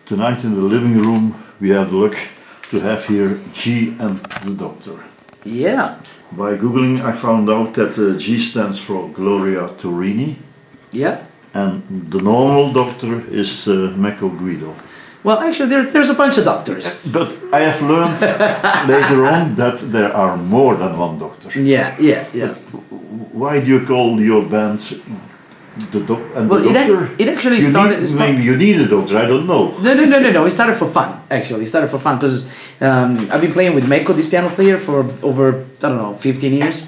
Tonight in the living room we have the luck to have here G and the doctor. Yeah. By googling I found out that G stands for Gloria Torini. Yeah. And the normal doctor is Mecco Guido. Well, actually, there's a bunch of doctors. But I have learned later on that there are more than one doctor. Yeah. But why do you call your band the doctor? It actually started. Maybe you need a doctor. I don't know. No. It started for fun. Actually, it started for fun because I've been playing with Mecco, this piano player, for over 15 years.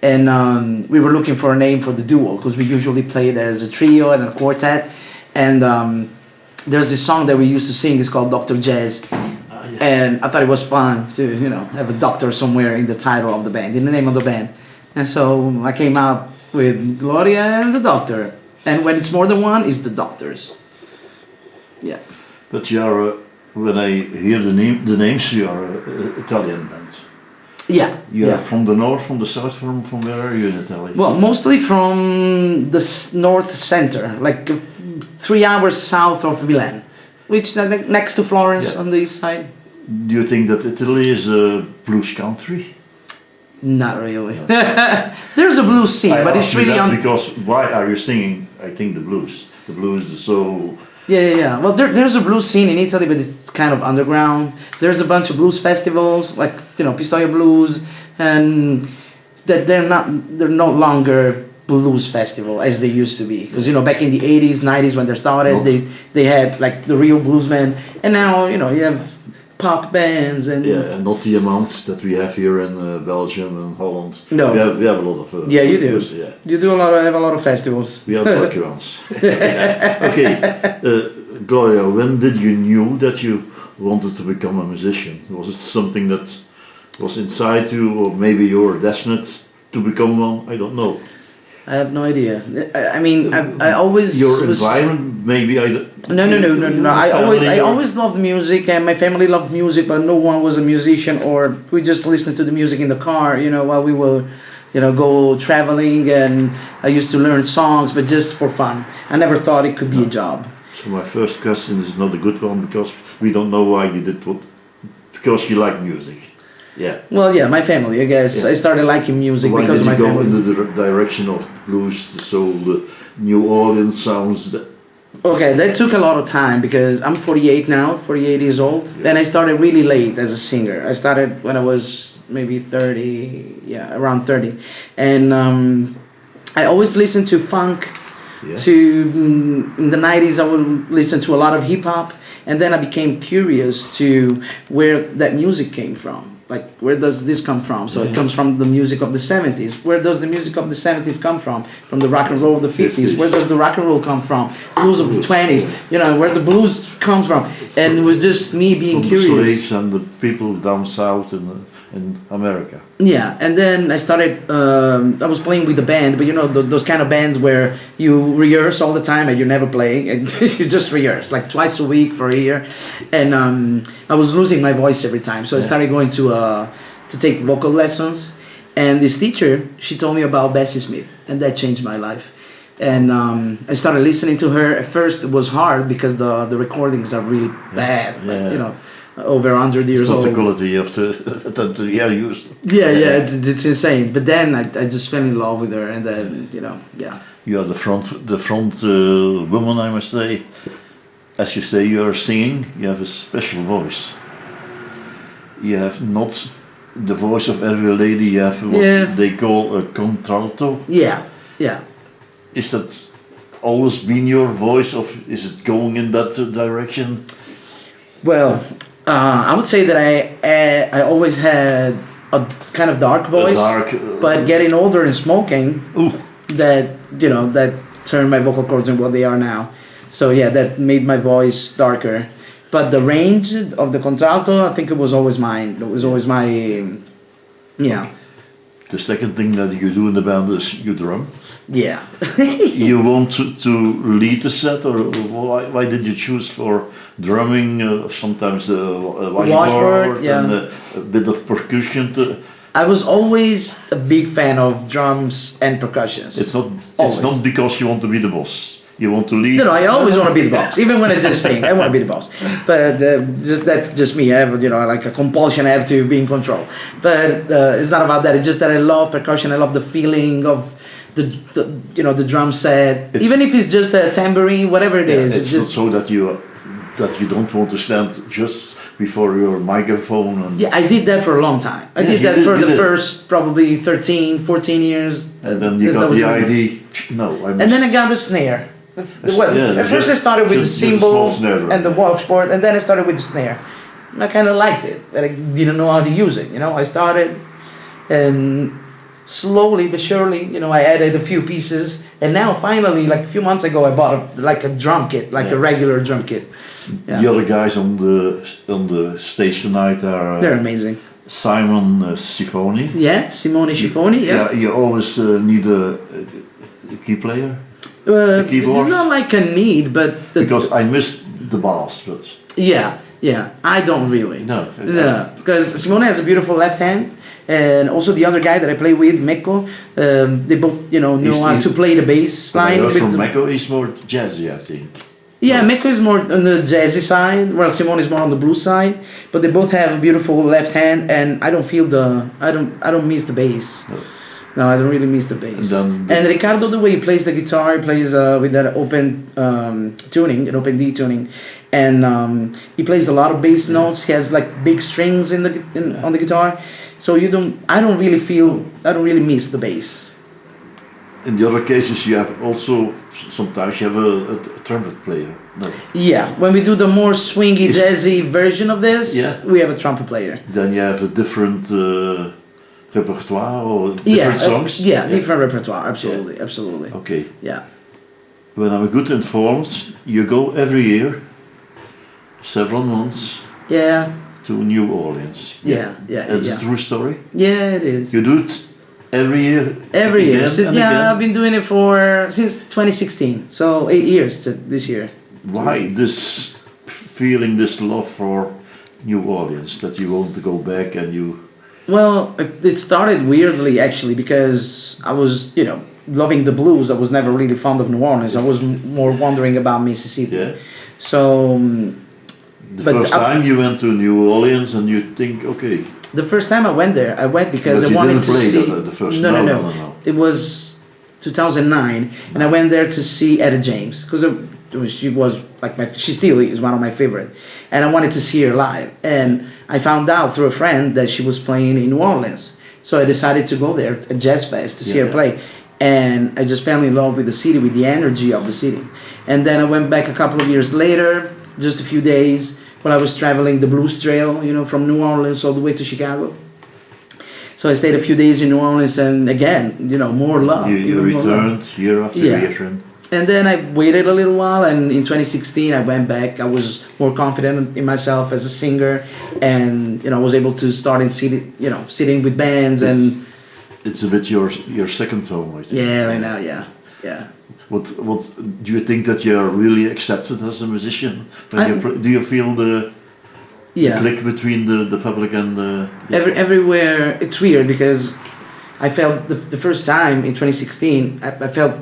And we were looking for a name for the duo because we usually played as a trio and a quartet. And there's this song that we used to sing. It's called Dr. Jazz. Yeah. And I thought it was fun to have a doctor somewhere in the title of the band, in the name of the band. And so I came out with Gloria and the Doctor. And when it's more than one, it's the Doctors. Yeah. But you are, when I hear the names, you are an Italian band. Yeah. You are from the north, from the south, from where are you in Italy? Well, mostly from the north center, like 3 hours south of Milan, which is next to Florence on the east side. Do you think that Italy is a blues country? Not really. There's a blues scene, but it's really because why are you singing? I think the blues, the soul. Yeah. Well, there's a blues scene in Italy, but it's kind of underground. There's a bunch of blues festivals, like Pistoia Blues, and that they're no longer blues festival as they used to be. Because back in the 80s, 90s when they started, they had like the real bluesmen, and now you have pop bands and and not the amount that we have here in Belgium and Holland. No, we have a lot of you do. Blues, yeah. You do have a lot of festivals. We are lucky ones. Okay, Gloria, when did you knew that you wanted to become a musician? Was it something that was inside you, or maybe you were destined to become one? I don't know. I have no idea. I mean, I always your environment maybe. No. I always loved music, and my family loved music, but no one was a musician, or we just listened to the music in the car, while we were, go traveling, and I used to learn songs, but just for fun. I never thought it could be a job. So my first question is not a good one because we don't know why you did what. Because you like music. Yeah. Well, yeah, my family, I guess. Yeah. I started liking music because of my family. Why did you go in the direction of blues, the soul, the New Orleans sounds? Okay, that took a lot of time because I'm 48 now, 48 years old. Yes. Then I started really late as a singer. I started when I was maybe 30, around 30. And I always listened to funk. Yeah. In the 90s, I would listen to a lot of hip hop. And then I became curious to where that music came from. Like, where does this come from? So it comes from the music of the 70s. Where does the music of the 70s come from? From the rock and roll of the 50s. Where does the rock and roll come from? Blues of the 20s. Where the blues comes from. And it was just me being curious. From the slaves and the people down south in America. Yeah, and then I started, I was playing with a band, but those kind of bands where you rehearse all the time and you never play, and you just rehearse, like twice a week for a year. And I was losing my voice every time, so I started going to take vocal lessons. And this teacher, she told me about Bessie Smith, and that changed my life. And I started listening to her. At first it was hard because the recordings are really bad, like, over 100 years old. That's the quality of the used. Yeah, it's insane. But then I just fell in love with her, and then You are the front woman, I must say. As you say, you are singing. You have a special voice. You have not the voice of every lady. You have what they call a contralto. Yeah. Is that always been your voice, or is it going in that direction? Well. I would say that I always had a kind of dark voice, but getting older and smoking, that turned my vocal cords into what they are now. So that made my voice darker. But the range of the contralto, I think it was always mine. It was always my, The second thing that you do in the band is you drum. Yeah. You want to lead the set, or why did you choose for drumming? Sometimes a washboard and a bit of percussion. I was always a big fan of drums and percussions. It's not because you want to be the boss. You want to lead? I always want to be the boss, even when I just sing. I want to be the boss, but that's just me. I have, like a compulsion. I have to be in control, but it's not about that. It's just that I love percussion. I love the feeling of the drum set, even if it's just a tambourine, whatever it is. It's just so that you don't want to stand just before your microphone. And yeah, I did that for a long time. I did that for the first probably 13, 14 years. And then you got the idea. And then I got the snare. At first I started with the cymbal and the washboard, and then I started with the snare. And I kind of liked it, but I didn't know how to use it. I started, and slowly but surely, I added a few pieces, and now finally, like a few months ago, I bought a drum kit, a regular drum kit. Yeah. The other guys on the stage tonight are they're amazing. Simon Sifoni. Yeah, Simone Sifoni. Yeah. You always need a key player. It's not like a need, but because I missed the bass, but yeah, I don't really. No, because Simone has a beautiful left hand, and also the other guy that I play with, Mecco, they both know how to play the bass line. From Mecco, he's more jazzy, I think. Yeah, Mecco is more on the jazzy side, while Simone is more on the blues side. But they both have a beautiful left hand, and I don't feel I don't miss the bass. No, I don't really miss the bass. And Riccardo, the way he plays the guitar, he plays with that open tuning, an open D tuning, and he plays a lot of bass notes. He has like big strings on the guitar, so I don't really miss the bass. In the other cases, you have also sometimes you have a trumpet player. No. Yeah, when we do the more swingy, jazzy version of this, we have a trumpet player. Then you have a different repertoire or different songs. Different repertoire. Absolutely. Okay. Yeah. When I'm good informed, you go every year, several months. Yeah. To New Orleans. Yeah. It's a true story. Yeah, it is. You do it every year. Every year. I've been doing it since 2016. So 8 years this year. Why this feeling, this love for New Orleans that you want to go back and you? Well, it started weirdly actually because I was, loving the blues. I was never really fond of New Orleans. I was more wondering about Mississippi. Yeah. So. The first time you went to New Orleans and you think, okay. The first time I went there, I went because I wanted to see. The first. No. It was 2009, and I went there to see Etta James because she was like she still is one of my favorite, and I wanted to see her live. And I found out through a friend that she was playing in New Orleans, so I decided to go there at Jazz Fest to see her play. And I just fell in love with the city, with the energy of the city. And then I went back a couple of years later, just a few days, when I was traveling the Blues Trail, from New Orleans all the way to Chicago. So I stayed a few days in New Orleans, and again, more love. You returned year after year. And then I waited a little while, and in 2016 I went back. I was more confident in myself as a singer, and I was able to start sitting with bands and. It's a bit your second home, I think. Yeah, right now, yeah. What do you think that you are really accepted as a musician? Do you feel the click between the public and the everywhere? It's weird because I felt the first time in 2016 I felt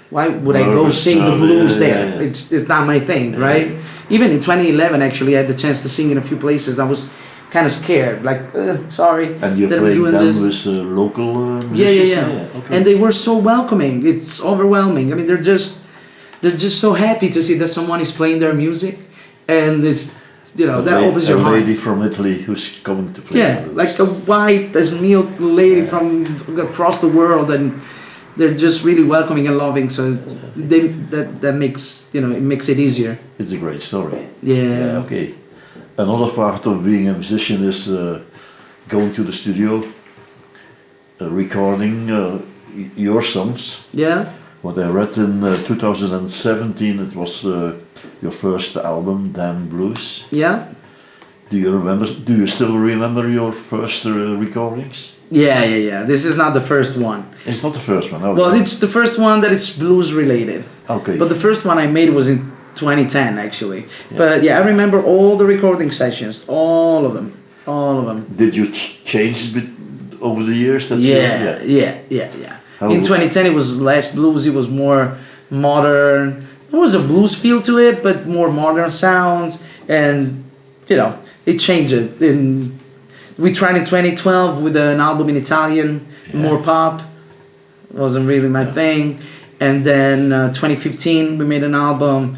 why would I go sing the blues there? Yeah. It's not my thing, right? Even in 2011 actually I had the chance to sing in a few places. I was kind of scared, like sorry. And you're playing them with local musicians? Yeah. Okay. And they were so welcoming. It's overwhelming. I mean, they're just so happy to see that someone is playing their music, and it's that opens your heart. A lady from Italy who's coming to play. Yeah, like a white as milk lady from across the world, and they're just really welcoming and loving. So that makes it makes it easier. It's a great story. Yeah. Okay. Another part of being a musician is going to the studio, recording your songs. Yeah. What I read in 2017, it was your first album, Damn Blues. Yeah. Do you still remember your first recordings? Yeah. This is not the first one. It's not the first one. Okay. Well, it's the first one that is blues related. Okay. But the first one I made was in 2010 actually. Yeah. But I remember all the recording sessions, all of them. Did you change over the years? Yeah. In 2010 it was less blues, it was more modern. There was a blues feel to it, but more modern sounds, and it changed it. We tried in 2012 with an album in Italian, more pop. Wasn't really my thing. And then 2015 we made an album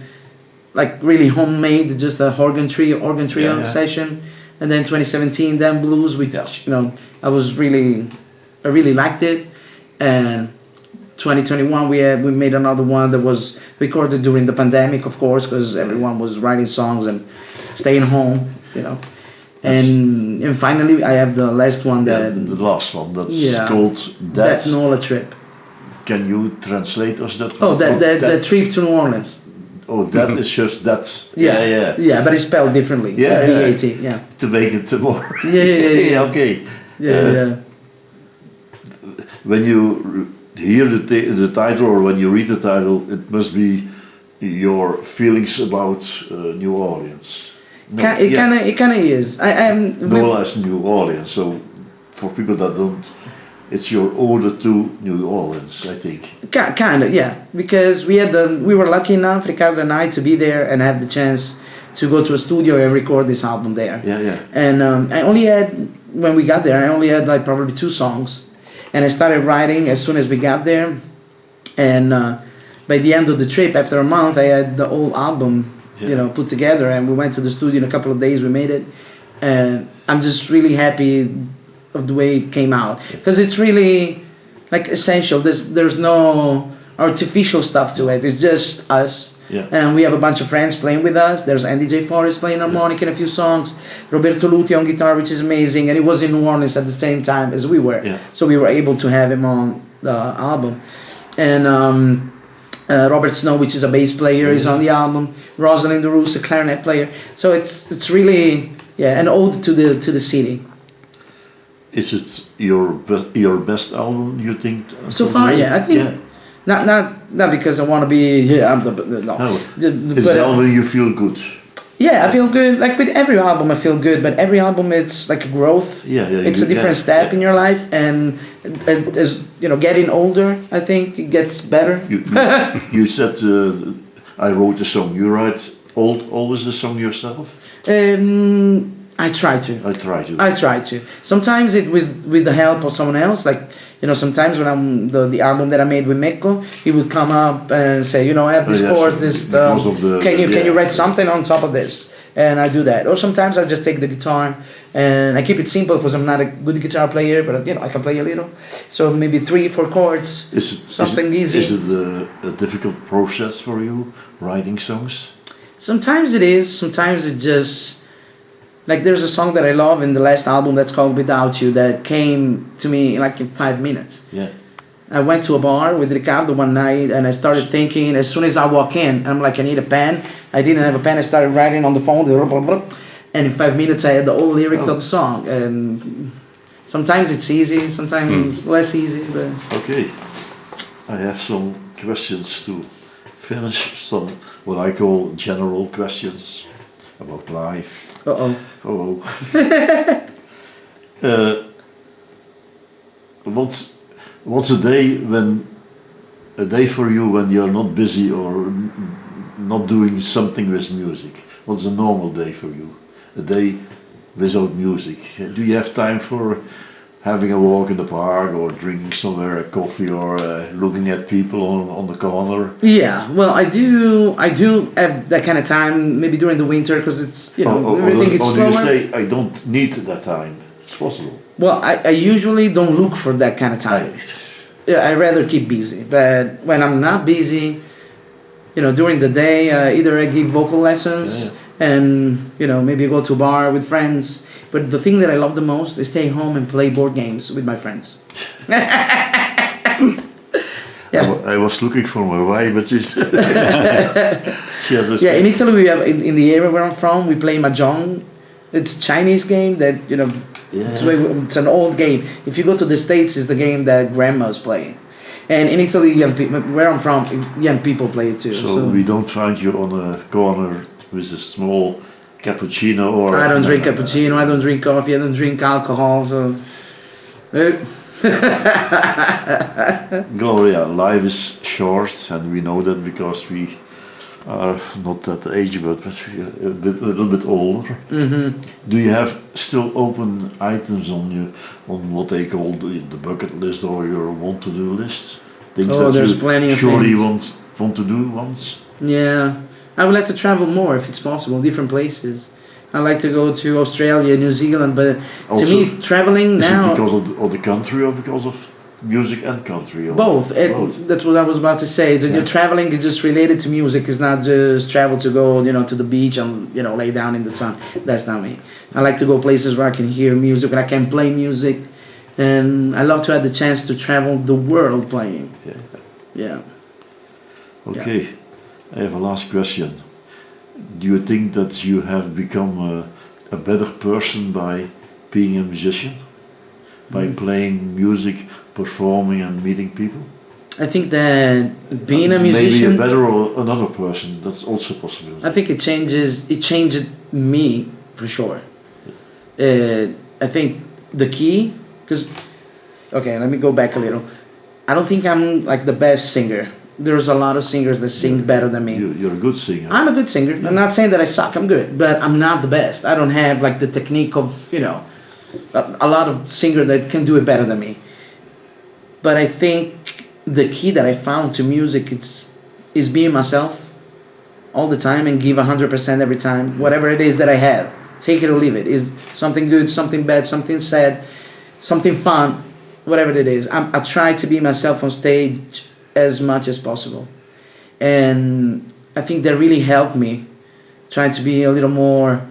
like really homemade, just a organ trio session. And then 2017 then blues, which I really liked it. And 2021 we made another one that was recorded during the pandemic, of course, because everyone was writing songs and staying home, And finally I have the last one the last one that's called That Nola Trip. Can you translate us that? Oh, the trip to New Orleans. Oh, that is just that. Yeah, but it's spelled differently. D-A-T. Yeah. To make it more. Yeah. Okay. Yeah. When you hear the title or when you read the title, it must be your feelings about New Orleans. No, it kind of is. No less New Orleans. So for people that don't, it's your ode to New Orleans, I think. Kind of, yeah. Because we were lucky enough, Ricardo and I, to be there and have the chance to go to a studio and record this album there. Yeah. And when we got there, I only had like probably 2 songs. And I started writing as soon as we got there. And by the end of the trip, after a month, I had the whole album, put together. And we went to the studio in a couple of days, we made it. And I'm just really happy of the way it came out, because it's really like essential. There's no artificial stuff to it. It's just us, and we have a bunch of friends playing with us. There's Andy J. Forrest playing harmonica in a few songs, Roberto Luti on guitar, which is amazing, and he was in New Orleans at the same time as we were, so we were able to have him on the album. And Robert Snow, which is a bass player, is on the album. Rosalind DeRoos, a clarinet player. So it's really an ode to the city. Is it your best album, you think? So far, I think not because I want to be I'm the no. It's the album you feel good. Yeah, I feel good. Like with every album, I feel good. But every album, it's like a growth. It's a different step in your life, and as getting older, I think it gets better. You said I wrote a song. You write always the song yourself? I try to. Sometimes it with the help of someone else. Like sometimes when I'm the album that I made with Mecco, he would come up and say, I have this chord, this. Can you write something on top of this? And I do that. Or sometimes I just take the guitar and I keep it simple because I'm not a good guitar player, but I can play a little. So maybe 3-4 chords. Something easy. Is it a difficult process for you writing songs? Sometimes it is. Sometimes it just. Like there's a song that I love in the last album that's called Without You that came to me like in 5 minutes. Yeah. I went to a bar with Ricardo one night and I started thinking, as soon as I walk in, I'm like, I need a pen. I didn't have a pen. I started writing on the phone. And in 5 minutes I had the whole lyrics of the song. And sometimes it's easy, sometimes less easy. But okay. I have some questions to finish. Some what I call general questions about life. What's a day for you when you're not busy or not doing something with music? What's a normal day for you? A day without music? Do you have time for having a walk in the park or drinking somewhere a coffee or looking at people on the corner? Yeah, well, I do have that kind of time, maybe during the winter, because it's, everything is slower. Or do you say, I don't need that time? It's possible. Well, I usually don't look for that kind of time. I rather keep busy, but when I'm not busy, during the day, either I give vocal lessons and, maybe go to a bar with friends. But the thing that I love the most is stay home and play board games with my friends. I was looking for my wife, but she's she has a in Italy we have in the area where I'm from, we play mahjong. It's a Chinese game that it's an old game. If you go to the States, it's the game that grandmas play. And in Italy, where I'm from, young people play it too. So we don't find you on a corner with a small cappuccino or... I don't drink cappuccino, I don't drink coffee, I don't drink alcohol, so... Gloria, life is short, and we know that because we are not that age, but we are a little bit older. Do you have still open items on you, on what they call the bucket list or your want-to-do list? Things Oh, that there's you plenty of surely things. want to do once? Yeah, I would like to travel more if it's possible, different places. I like to go to Australia, New Zealand, but Also, to me, traveling Is it now. because of the country or because of music and country? Or Both. both? That's what I was about to say. So Yeah. your traveling is just related to music. It's not just travel to go, to the beach and lay down in the sun. That's not me. I like to go places where I can hear music and I can play music, and I love to have the chance to travel the world playing. Yeah. Yeah. Okay, I have a last question. Do you think that you have become a better person by being a musician? By playing music, performing and meeting people? I think that being a musician, maybe a better or another person, that's also possible. I think it changed me for sure. I think the key, because, okay, let me go back a little. I don't think I'm like the best singer. There's a lot of singers that sing better than me. You're a good singer. I'm a good singer. I'm not saying that I suck. I'm good, but I'm not the best. I don't have like the technique of a lot of singers that can do it better than me. But I think the key that I found to music is being myself all the time and give 100% every time, whatever it is that I have. Take it or leave it. Is something good, something bad, something sad, something fun, whatever it is. I try to be myself on stage as much as possible, and I think that really helped me try to be a little more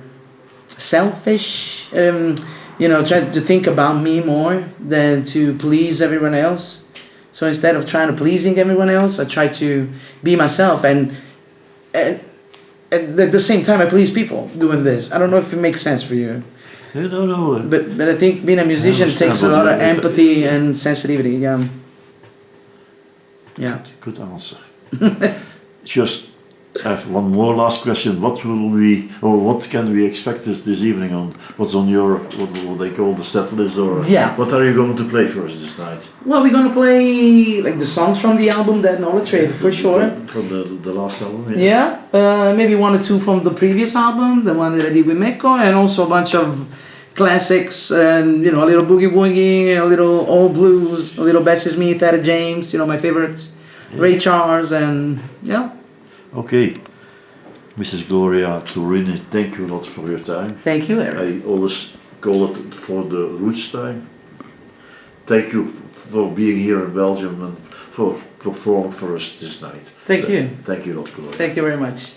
selfish, try to think about me more than to please everyone else. So instead of trying to pleasing everyone else, I try to be myself, and at the same time I please people doing this. I don't know if it makes sense for you. No. But I think being a musician takes a lot of empathy and sensitivity. Yeah. Good answer. Just have one more last question. What can we expect this evening on? What's on your what they call the set list, or Yeah. what are you going to play for us this night? Well, we're gonna play like the songs from the album That Knowledge Trade for sure. From the last album. Yeah, maybe one or two from the previous album, the one that I did with Meko, and also a bunch of classics, and a little boogie woogie, a little old blues, a little Bessie Smith, Etta James, my favorites, Ray Charles, and yeah. Okay, Mrs. Gloria Turini, thank you a lot for your time. Thank you, Eric. I always call it for the roots time. Thank you for being here in Belgium and for performing for us this night. Thank you. Thank you a lot, Gloria. Thank you very much.